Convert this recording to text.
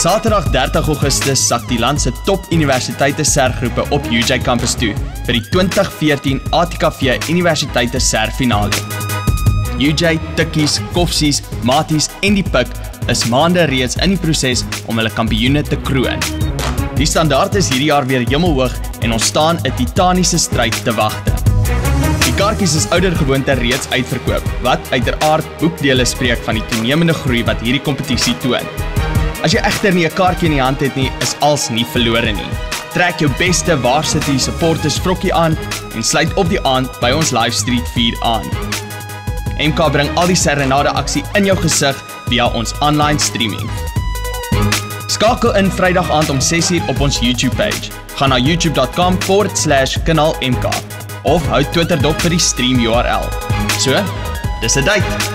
Saterdag 30 Augustus sak die land se top universiteite sergroepe op UJ Campus toe vir die 2014 ATKV Universiteite Ser finale. UJ, Tikkies, Koffsies, Maties en die Pik is maande reeds in die proses om hulle kampioene te kroon. Die standaard is hierdie jaar weer hemelhoog en ons staan 'n titaniese stryd te wagte. Die kaartjies is oudergewoonte reeds uitverkoop, wat uiteraard boekdele spreek van die toenemende groei wat hierdie kompetisie toon. As jy egter nie 'n kaartjie in die hand het nie, is als nie verlore nie. Trek jou beste Varsity supporters vrokkie aan en sluit op die aand by ons livestream 4 aan. MK bring al die serenade aksie in jou gesig via ons online streaming. Skakel in Vrydag aand om 6uur op ons YouTube page. Ga na youtube.com/kanaal MK of hou Twitter dop vir die stream URL. So, dis 'n date.